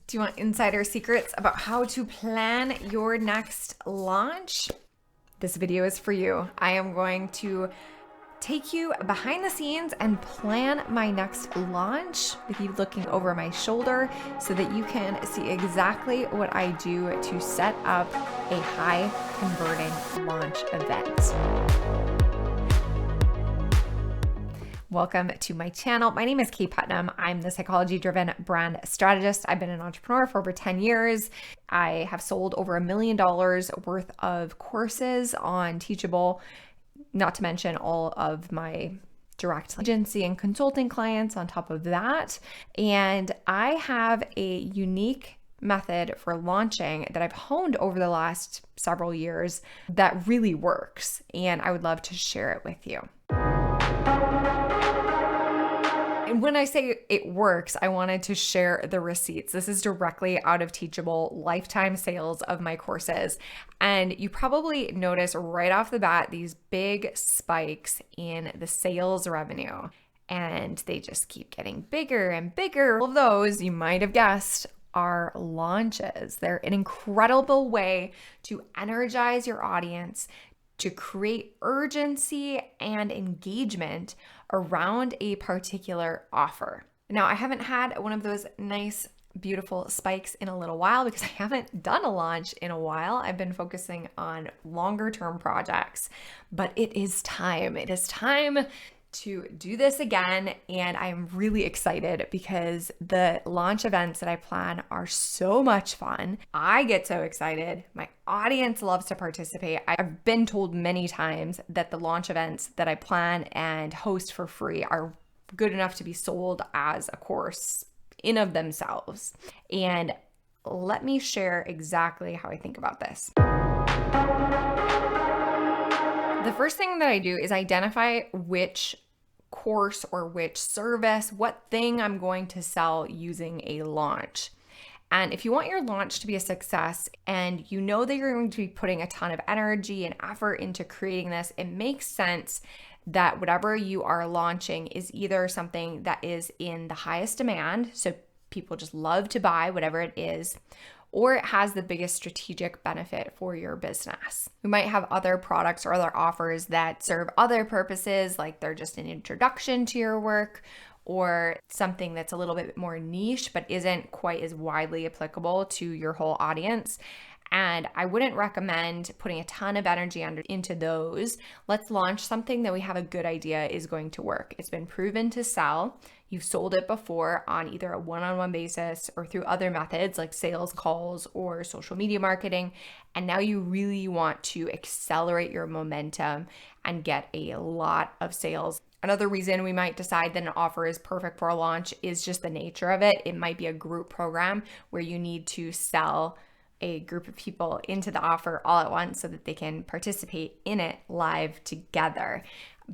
Do you want insider secrets about how to plan your next launch? This video is for you. I am going to take you behind the scenes and plan my next launch with you looking over my shoulder so that you can see exactly what I do to set up a high converting launch event. Welcome to my channel. My name is Kaye Putnam. I'm the psychology-driven brand strategist. I've been an entrepreneur for over 10 years. I have sold over $1 million worth of courses on Teachable, not to mention all of my direct agency and consulting clients on top of that. And I have a unique method for launching that I've honed over the last several years that really works. And I would love to share it with you. And when I say it works, I wanted to share the receipts. This is directly out of Teachable lifetime sales of my courses. And you probably notice right off the bat these big spikes in the sales revenue. And they just keep getting bigger and bigger. All of those, you might have guessed, are launches. They're an incredible way to energize your audience, to create urgency and engagement around a particular offer. Now, I haven't had one of those nice, beautiful spikes in a little while because I haven't done a launch in a while. I've been focusing on longer term projects, but it is time. It is time to do this again. And I'm really excited because the launch events that I plan are so much fun. I get so excited. My audience loves to participate. I've been told many times that the launch events that I plan and host for free are good enough to be sold as a course in of themselves. And let me share exactly how I think about this. The first thing that I do is identify which course or which service, what thing I'm going to sell using a launch. And if you want your launch to be a success and you know that you're going to be putting a ton of energy and effort into creating this, it makes sense that whatever you are launching is either something that is in the highest demand, so people just love to buy whatever it is, or it has the biggest strategic benefit for your business. We might have other products or other offers that serve other purposes, like they're just an introduction to your work, or something that's a little bit more niche but isn't quite as widely applicable to your whole audience. And I wouldn't recommend putting a ton of energy into those. Let's launch something that we have a good idea is going to work. It's been proven to sell. You've sold it before on either a one-on-one basis or through other methods like sales calls or social media marketing. And now you really want to accelerate your momentum and get a lot of sales. Another reason we might decide that an offer is perfect for a launch is just the nature of it. It might be a group program where you need to sell a group of people into the offer all at once so that they can participate in it live together.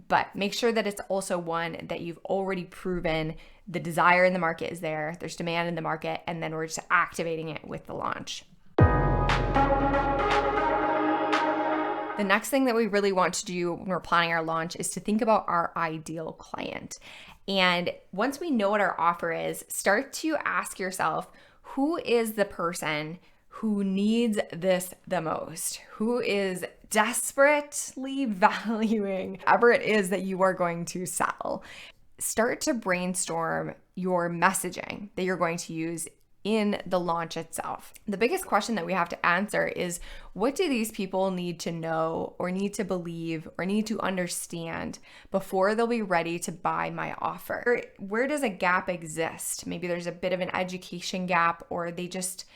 But make sure that it's also one that you've already proven the desire in the market is there, there's demand in the market, and then we're just activating it with the launch. The next thing that we really want to do when we're planning our launch is to think about our ideal client. And once we know what our offer is, start to ask yourself, who is the person who needs this the most, who is desperately valuing whatever it is that you are going to sell. Start to brainstorm your messaging that you're going to use in the launch itself. The biggest question that we have to answer is, what do these people need to know or need to believe or need to understand before they'll be ready to buy my offer? Where does a gap exist? Maybe there's a bit of an education gap, or they just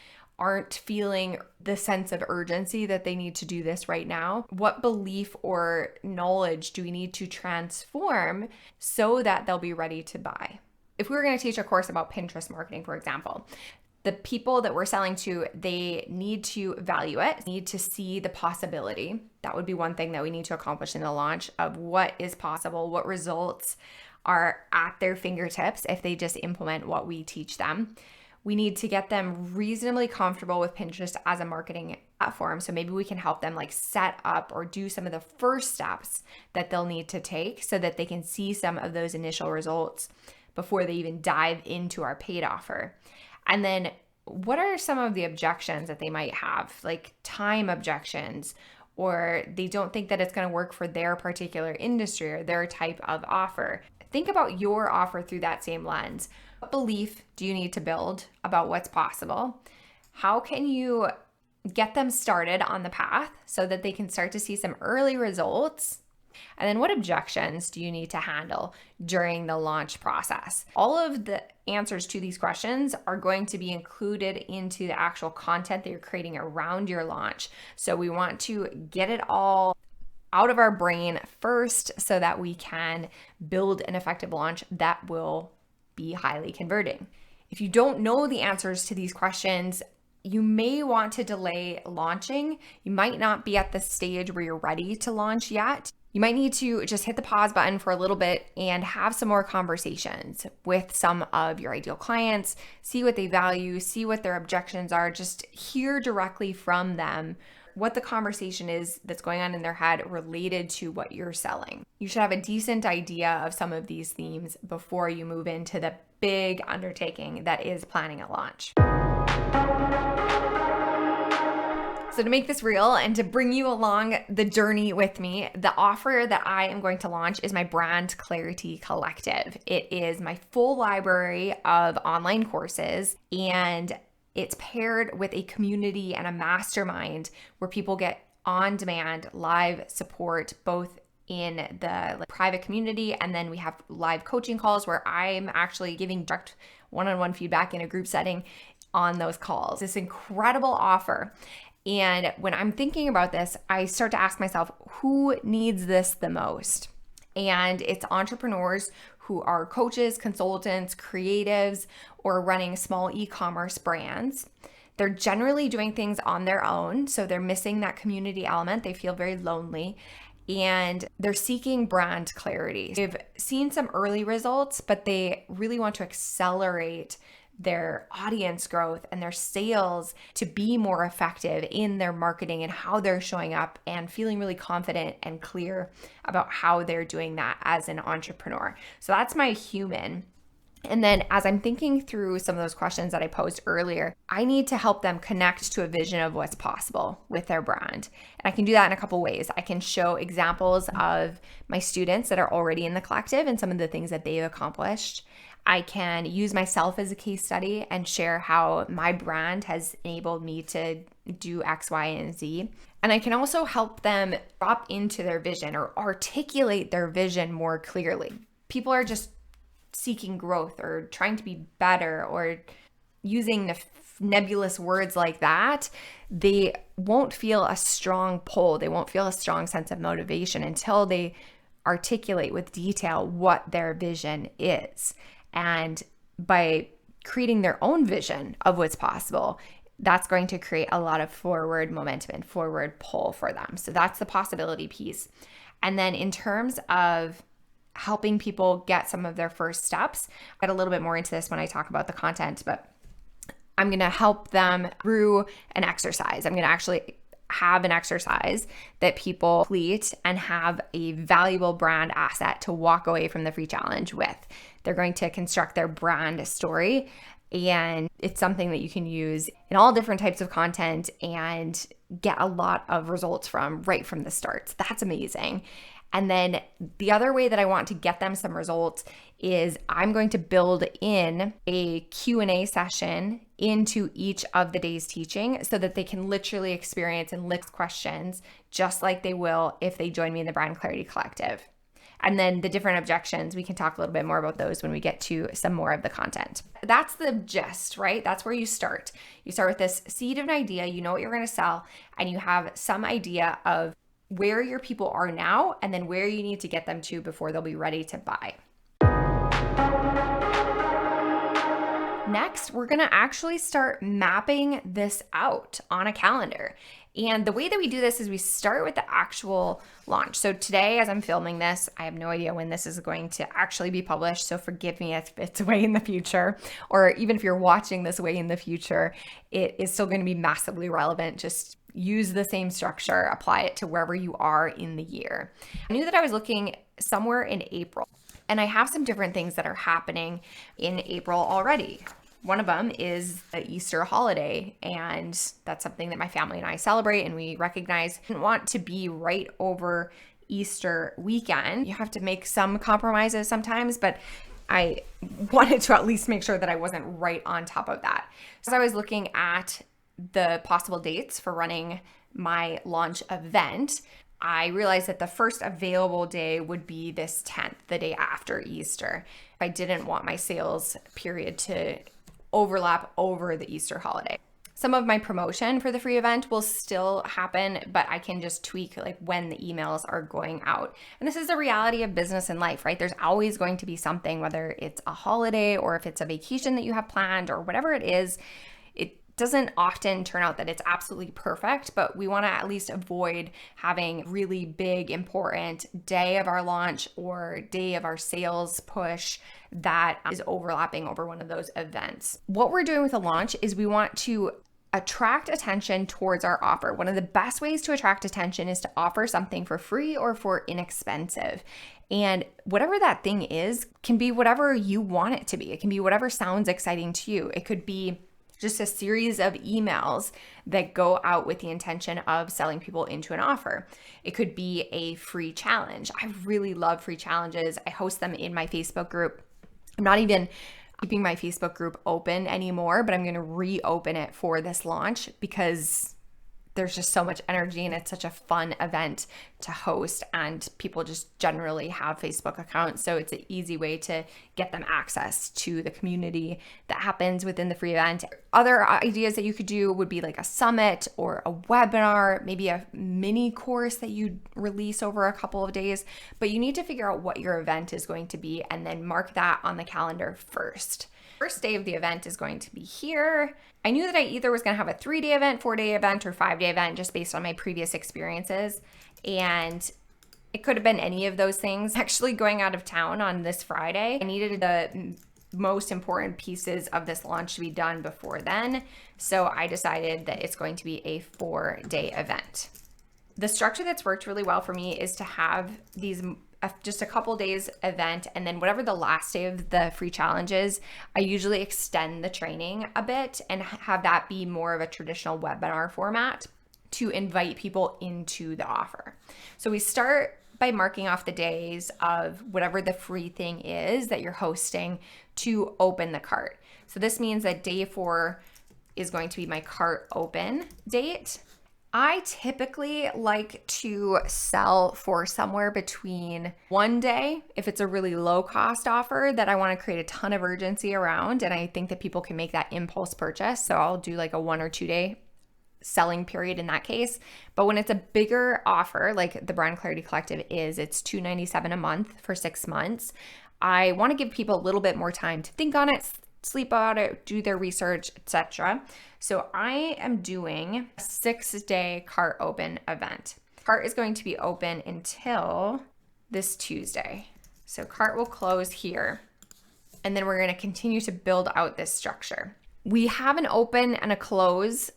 aren't feeling the sense of urgency that they need to do this right now. What belief or knowledge do we need to transform so that they'll be ready to buy? If we were going to teach a course about Pinterest marketing, for example, the people that we're selling to, they need to value it, need to see the possibility. That would be one thing that we need to accomplish in the launch of what is possible, what results are at their fingertips if they just implement what we teach them. We need to get them reasonably comfortable with Pinterest as a marketing platform. So maybe we can help them like set up or do some of the first steps that they'll need to take so that they can see some of those initial results before they even dive into our paid offer. And then what are some of the objections that they might have, like time objections, or they don't think that it's going to work for their particular industry or their type of offer. Think about your offer through that same lens. What belief do you need to build about what's possible? How can you get them started on the path so that they can start to see some early results? And then what objections do you need to handle during the launch process? All of the answers to these questions are going to be included into the actual content that you're creating around your launch. So we want to get it all out of our brain first so that we can build an effective launch that will be highly converting. If you don't know the answers to these questions, you may want to delay launching. You might not be at the stage where you're ready to launch yet. You might need to just hit the pause button for a little bit and have some more conversations with some of your ideal clients, see what they value, see what their objections are, just hear directly from them what the conversation is that's going on in their head related to what you're selling. You should have a decent idea of some of these themes before you move into the big undertaking that is planning a launch. So to make this real and to bring you along the journey with me, the offer that I am going to launch is my Brand Clarity Collective. It is my full library of online courses, and it's paired with a community and a mastermind where people get on-demand live support, both in the private community, and then we have live coaching calls where I'm actually giving direct one-on-one feedback in a group setting on those calls. This incredible offer. And when I'm thinking about this, I start to ask myself, who needs this the most? And it's entrepreneurs who are coaches, consultants, creatives, or running small e-commerce brands. They're generally doing things on their own, so they're missing that community element. They feel very lonely, and they're seeking brand clarity. They've seen some early results, but they really want to accelerate their audience growth and their sales to be more effective in their marketing and how they're showing up, and feeling really confident and clear about how they're doing that as an entrepreneur. So that's my human. And then as I'm thinking through some of those questions that I posed earlier, I need to help them connect to a vision of what's possible with their brand. And I can do that in a couple ways. I can show examples of my students that are already in the collective and some of the things that they've accomplished. I can use myself as a case study and share how my brand has enabled me to do X, Y, and Z. And I can also help them drop into their vision or articulate their vision more clearly. People are just seeking growth or trying to be better or using nebulous words like that. They won't feel a strong pull. They won't feel a strong sense of motivation until they articulate with detail what their vision is. And by creating their own vision of what's possible, that's going to create a lot of forward momentum and forward pull for them. So that's the possibility piece. And then in terms of helping people get some of their first steps, I'll get a little bit more into this when I talk about the content, but I'm going to help them through an exercise. I'm going to actually have an exercise that people complete and have a valuable brand asset to walk away from the free challenge with. They're going to construct their brand story, and it's something that you can use in all different types of content and get a lot of results from right from the start. So that's amazing. And then the other way that I want to get them some results is I'm going to build in a Q&A session into each of the day's teaching so that they can literally experience and list questions just like they will if they join me in the Brand Clarity Collective. And then the different objections, we can talk a little bit more about those when we get to some more of the content. That's the gist, right? That's where you start. You start with this seed of an idea, you know what you're going to sell, and you have some idea of where your people are now and then where you need to get them to before they'll be ready to buy. Next, we're going to actually start mapping this out on a calendar. And the way that we do this is we start with the actual launch. So today, as I'm filming this, I have no idea when this is going to actually be published. So forgive me if it's way in the future, or even if you're watching this way in the future, it is still going to be massively relevant. Just use the same structure, apply it to wherever you are in the year. I knew that I was looking somewhere in April, and I have some different things that are happening in April already. One of them is the Easter holiday, and that's something that my family and I celebrate and we recognize. I didn't want to be right over Easter weekend. You have to make some compromises sometimes, but I wanted to at least make sure that I wasn't right on top of that. So I was looking at the possible dates for running my launch event. I realized that the first available day would be this 10th, the day after Easter. I didn't want my sales period to overlap over the Easter holiday. Some of my promotion for the free event will still happen, but I can just tweak like when the emails are going out. And this is the reality of business and life, right? There's always going to be something, whether it's a holiday or if it's a vacation that you have planned or whatever it is. It doesn't often turn out that it's absolutely perfect, but we want to at least avoid having really big, important day of our launch or day of our sales push that is overlapping over one of those events. What we're doing with a launch is we want to attract attention towards our offer. One of the best ways to attract attention is to offer something for free or for inexpensive. And whatever that thing is can be whatever you want it to be. It can be whatever sounds exciting to you. It could be just a series of emails that go out with the intention of selling people into an offer. It could be a free challenge. I really love free challenges. I host them in my Facebook group. I'm not even keeping my Facebook group open anymore, but I'm going to reopen it for this launch because there's just so much energy and it's such a fun event to host, and people just generally have Facebook accounts. So it's an easy way to get them access to the community that happens within the free event. Other ideas that you could do would be like a summit or a webinar, maybe a mini course that you release over a couple of days, but you need to figure out what your event is going to be and then mark that on the calendar first. First day of the event is going to be here. I knew that I either was going to have a 3-day event, 4-day event, or 5-day event just based on my previous experiences. And it could have been any of those things. Actually going out of town on this Friday, I needed the most important pieces of this launch to be done before then. So I decided that it's going to be a 4-day event. The structure that's worked really well for me is to have these just a couple days event, and then whatever the last day of the free challenge is, I usually extend the training a bit and have that be more of a traditional webinar format to invite people into the offer. So we start by marking off the days of whatever the free thing is that you're hosting to open the cart. So this means that day 4 is going to be my cart open date. I typically like to sell for somewhere between 1 day, if it's a really low cost offer that I want to create a ton of urgency around, and I think that people can make that impulse purchase. So I'll do like a 1 or 2 day selling period in that case. But when it's a bigger offer, like the Brand Clarity Collective is, it's $297 a month for 6 months. I want to give people a little bit more time to think on it, sleep about it, do their research, etc. So I am doing a 6-day cart open event. Cart is going to be open until this Tuesday. So cart will close here, and then we're going to continue to build out this structure. We have an open and a close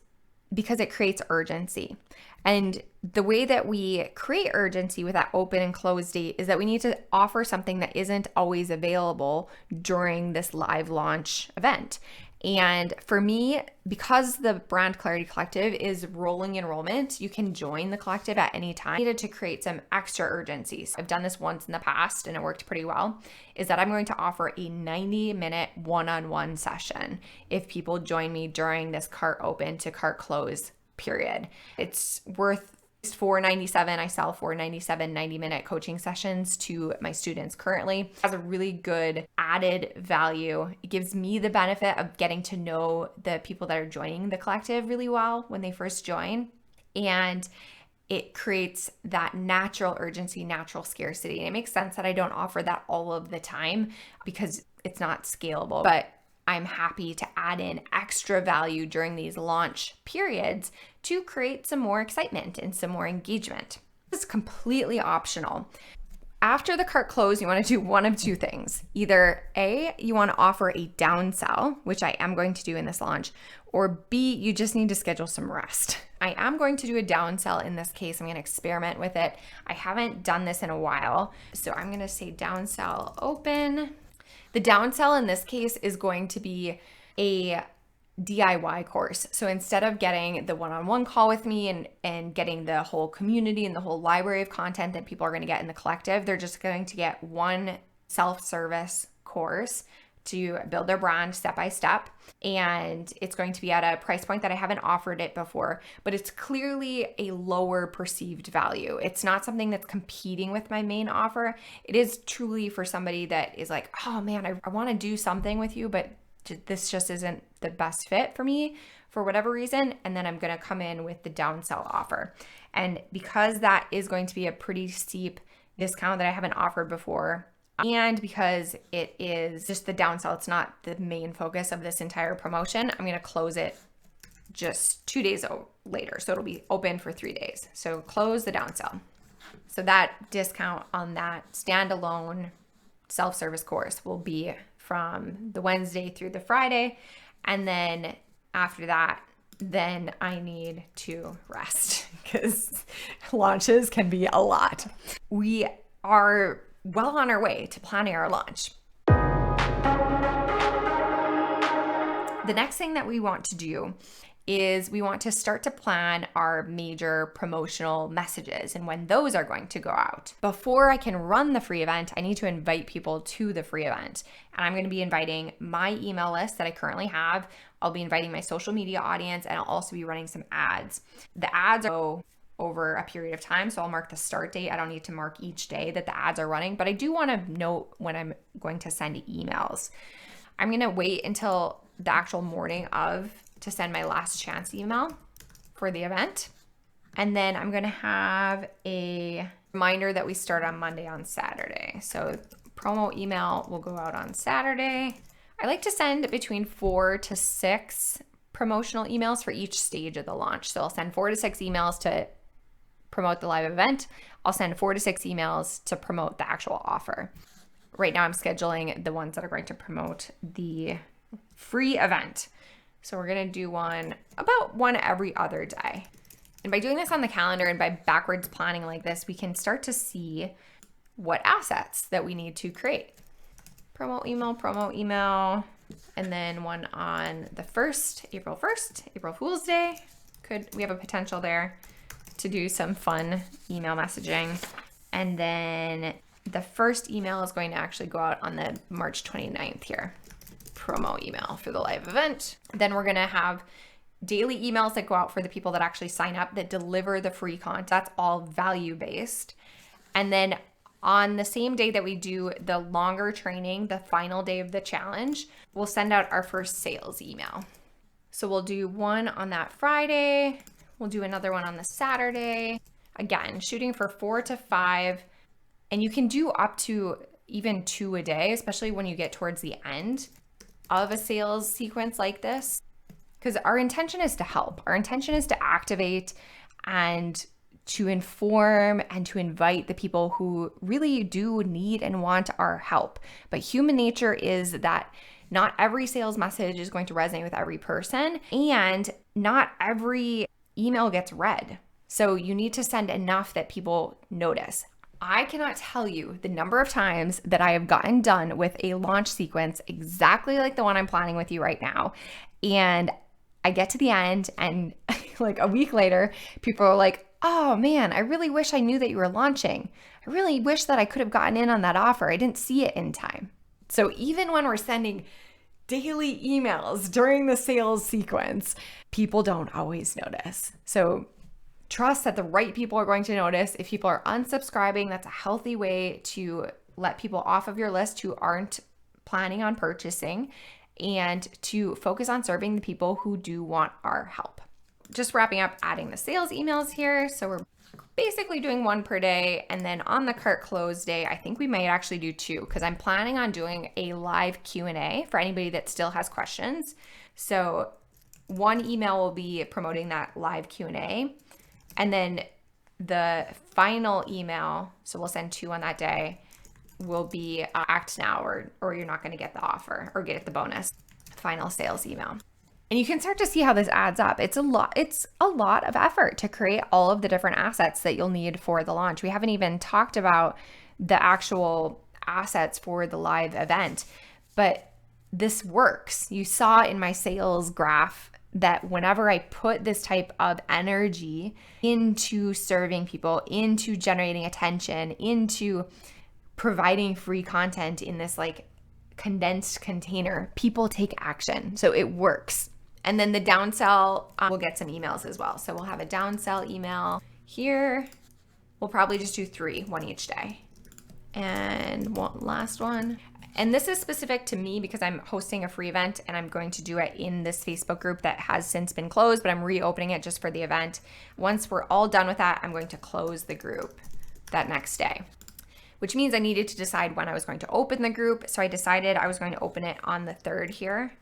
because it creates urgency. And the way that we create urgency with that open and close date is that we need to offer something that isn't always available during this live launch event. And for me, because the Brand Clarity Collective is rolling enrollment, you can join the collective at any time. I needed to create some extra urgency. So I've done this once in the past and it worked pretty well, is that I'm going to offer a 90-minute one-on-one session if people join me during this cart open to cart close period. It's worth $497. I sell $497 90-minute coaching sessions to my students currently. It has a really good added value. It gives me the benefit of getting to know the people that are joining the collective really well when they first join. And it creates that natural urgency, natural scarcity. And it makes sense that I don't offer that all of the time because it's not scalable. But I'm happy to add in extra value during these launch periods to create some more excitement and some more engagement. It's completely optional. After the cart close, you want to do one of two things. Either A, you want to offer a downsell, which I am going to do in this launch, or B, you just need to schedule some rest. I am going to do a downsell in this case. I'm going to experiment with it. I haven't done this in a while. So I'm going to say downsell open. The downsell in this case is going to be a DIY course. So instead of getting the one-on-one call with me and getting the whole community and the whole library of content that people are going to get in the collective, they're just going to get one self-service course to build their brand step by step. And it's going to be at a price point that I haven't offered it before, but it's clearly a lower perceived value. It's not something that's competing with my main offer. It is truly for somebody that is like, oh man, I want to do something with you, but this just isn't the best fit for me for whatever reason. And then I'm going to come in with the downsell offer. And because that is going to be a pretty steep discount that I haven't offered before, and because it is just the downsell, it's not the main focus of this entire promotion, I'm going to close it just 2 days later. So it'll be open for 3 days. So close the downsell. So that discount on that standalone self-service course will be from the Wednesday through the Friday. And then after that, then I need to rest because launches can be a lot. We are well on our way to planning our launch. The next thing that we want to do is we want to start to plan our major promotional messages and when those are going to go out. Before I can run the free event, I need to invite people to the free event. And I'm going to be inviting my email list that I currently have. I'll be inviting my social media audience, and I'll also be running some ads. The ads are over a period of time, so I'll mark the start date. I don't need to mark each day that the ads are running, but I do want to note when I'm going to send emails. I'm going to wait until the actual morning of to send my last chance email for the event. And then I'm going to have a reminder that we start on Monday on Saturday. So promo email will go out on Saturday. I like to send between 4 to 6 promotional emails for each stage of the launch. So I'll send 4 to 6 emails to promote the live event. I'll send 4 to 6 emails to promote the actual offer. Right now I'm scheduling the ones that are going to promote the free event. So we're going to do about one every other day. And by doing this on the calendar and by backwards planning like this, we can start to see what assets that we need to create. Promo email, and then one on the April 1st, April Fool's Day. We have a potential there to do some fun email messaging. And then the first email is going to actually go out on the March 29th here. Promo email for the live event. Then we're going to have daily emails that go out for the people that actually sign up, that deliver the free content. That's all value based. And then on the same day that we do the longer training, the final day of the challenge, we'll send out our first sales email. So we'll do one on that Friday. We'll do another one on the Saturday. Again, shooting for 4 to 5. And you can do up to even 2 a day, especially when you get towards the end of a sales sequence like this, because our intention is to help. Our intention is to activate and to inform and to invite the people who really do need and want our help. But human nature is that not every sales message is going to resonate with every person, and not every email gets read. So you need to send enough that people notice. I cannot tell you the number of times that I have gotten done with a launch sequence exactly like the one I'm planning with you right now. And I get to the end and like a week later, people are like, oh man, I really wish I knew that you were launching. I really wish that I could have gotten in on that offer. I didn't see it in time. So even when we're sending daily emails during the sales sequence, people don't always notice. So trust that the right people are going to notice. If people are unsubscribing, that's a healthy way to let people off of your list who aren't planning on purchasing, and to focus on serving the people who do want our help. Just wrapping up, adding the sales emails here. So we're basically doing 1 per day. And then on the cart close day, I think we might actually do 2, because I'm planning on doing a live Q&A for anybody that still has questions. So 1 email will be promoting that live Q&A. And then the final email, so we'll send 2 on that day, will be act now, or you're not going to get the offer or get the bonus final sales email. And you can start to see how this adds up. It's a lot of effort to create all of the different assets that you'll need for the launch. We haven't even talked about the actual assets for the live event, but this works. You saw in my sales graph that whenever I put this type of energy into serving people, into generating attention, into providing free content in this like condensed container, people take action. So it works. And then the downsell, we'll get some emails as well. So we'll have a downsell email here. We'll probably just do 3, 1 each day. And one last one. And this is specific to me because I'm hosting a free event and I'm going to do it in this Facebook group that has since been closed, but I'm reopening it just for the event. Once we're all done with that, I'm going to close the group that next day, which means I needed to decide when I was going to open the group. So I decided I was going to open it on the 3rd here.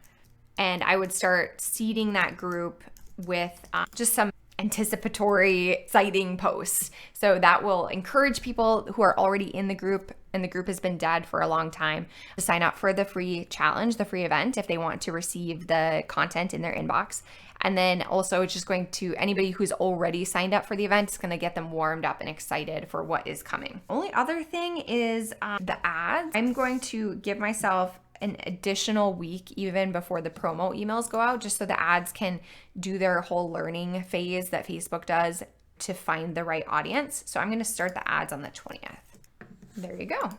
And I would start seeding that group with just some anticipatory, exciting posts. So that will encourage people who are already in the group and the group has been dead for a long time to sign up for the free challenge, the free event, if they want to receive the content in their inbox. And then also it's just going to, anybody who's already signed up for the event, it's going to get them warmed up and excited for what is coming. Only other thing is the ads. I'm going to give myself an additional week even before the promo emails go out, just so the ads can do their whole learning phase that Facebook does to find the right audience. So I'm going to start the ads on the 20th. There you go.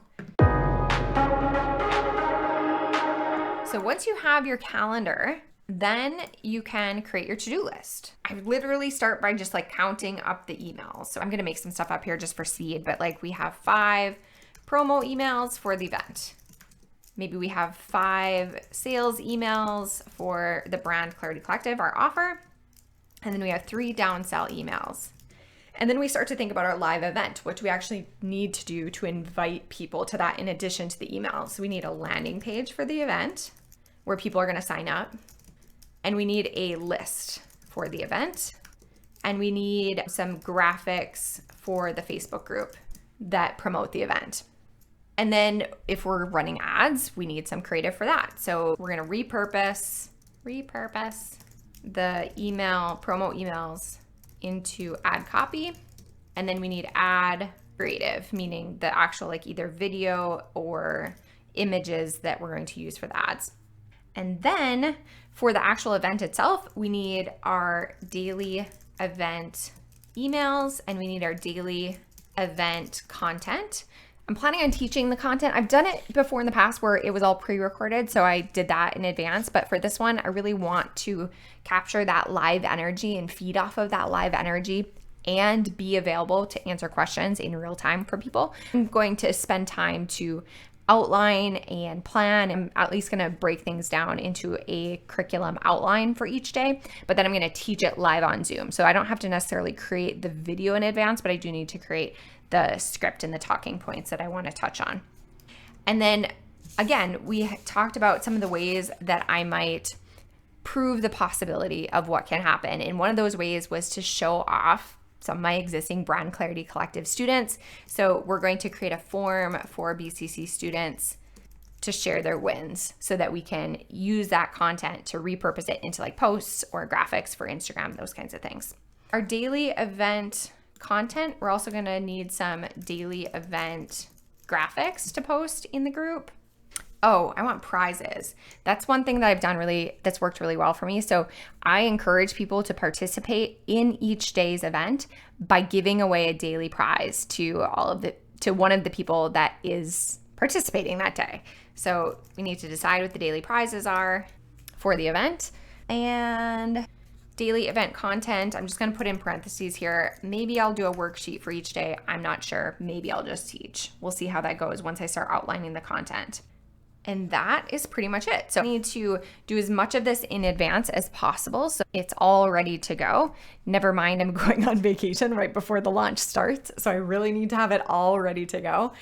So once you have your calendar, then you can create your to-do list. I literally start by just like counting up the emails. So I'm going to make some stuff up here just for seed, but like we have 5 promo emails for the event. Maybe we have 5 sales emails for the Brand Clarity Collective, our offer. And then we have 3 downsell emails. And then we start to think about our live event, which we actually need to do to invite people to that in addition to the emails. So we need a landing page for the event where people are going to sign up. And we need a list for the event. And we need some graphics for the Facebook group that promote the event. And then if we're running ads, we need some creative for that. So we're going to repurpose the promo emails into ad copy. And then we need ad creative, meaning the actual like either video or images that we're going to use for the ads. And then for the actual event itself, we need our daily event emails and we need our daily event content. I'm planning on teaching the content. I've done it before in the past where it was all pre-recorded, so I did that in advance. But for this one, I really want to capture that live energy and feed off of that live energy and be available to answer questions in real time for people. I'm going to spend time to outline and plan. I'm at least going to break things down into a curriculum outline for each day, but then I'm going to teach it live on Zoom. So I don't have to necessarily create the video in advance, but I do need to create the script and the talking points that I want to touch on. And then again, we talked about some of the ways that I might prove the possibility of what can happen. And one of those ways was to show off some of my existing Brand Clarity Collective students. So we're going to create a form for BCC students to share their wins so that we can use that content to repurpose it into like posts or graphics for Instagram, those kinds of things. Our daily event content, we're also going to need some daily event graphics to post in the group. Oh, I want prizes. That's one thing that I've done that's worked really well for me. So I encourage people to participate in each day's event by giving away a daily prize to one of the people that is participating that day. So we need to decide what the daily prizes are for the event. And daily event content, I'm just going to put in parentheses here. Maybe I'll do a worksheet for each day. I'm not sure. Maybe I'll just teach. We'll see how that goes once I start outlining the content. And that is pretty much it. So I need to do as much of this in advance as possible so it's all ready to go. Never mind, I'm going on vacation right before the launch starts. So I really need to have it all ready to go.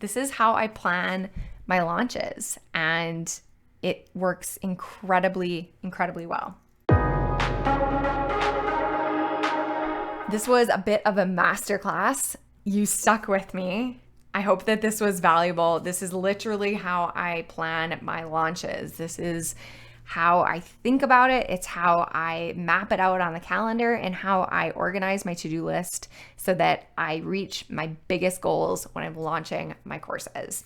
This is how I plan my launches, and it works incredibly, incredibly well. This was a bit of a masterclass. You stuck with me. I hope that this was valuable. This is literally how I plan my launches. This is how I think about it. It's how I map it out on the calendar and how I organize my to-do list so that I reach my biggest goals when I'm launching my courses.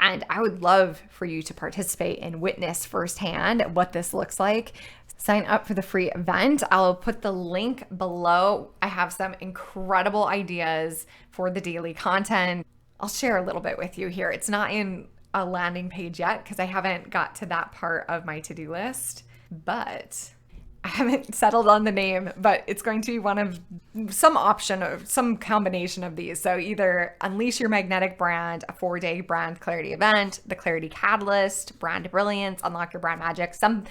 And I would love for you to participate and witness firsthand what this looks like. Sign up for the free event. I'll put the link below. I have some incredible ideas for the daily content. I'll share a little bit with you here. It's not in a landing page yet because I haven't got to that part of my to-do list, but I haven't settled on the name, but it's going to be one of some option of some combination of these. So either Unleash Your Magnetic Brand, a 4-day brand clarity event, the Clarity Catalyst, Brand Brilliance, Unlock Your Brand Magic, some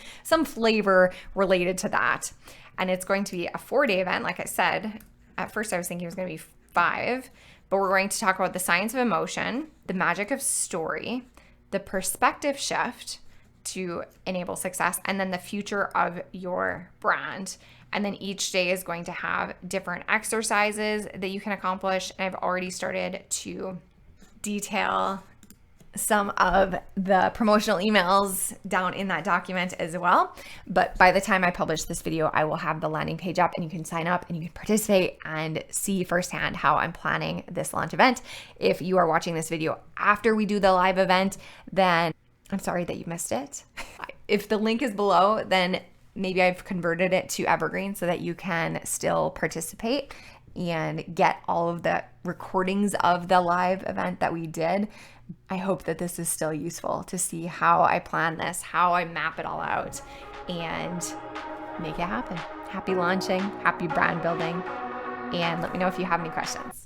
flavor related to that. And it's going to be a 4-day event. Like I said, at first I was thinking it was going to be 5, but we're going to talk about the science of emotion, the magic of story, the perspective shift to enable success, and then the future of your brand. And then each day is going to have different exercises that you can accomplish. And I've already started to detail some of the promotional emails down in that document as well. But by the time I publish this video, I will have the landing page up and you can sign up and you can participate and see firsthand how I'm planning this launch event. If you are watching this video after we do the live event, then I'm sorry that you missed it. If the link is below, then maybe I've converted it to evergreen so that you can still participate and get all of the recordings of the live event that we did. I hope that this is still useful to see how I plan this, how I map it all out, and make it happen. Happy launching, happy brand building, and let me know if you have any questions.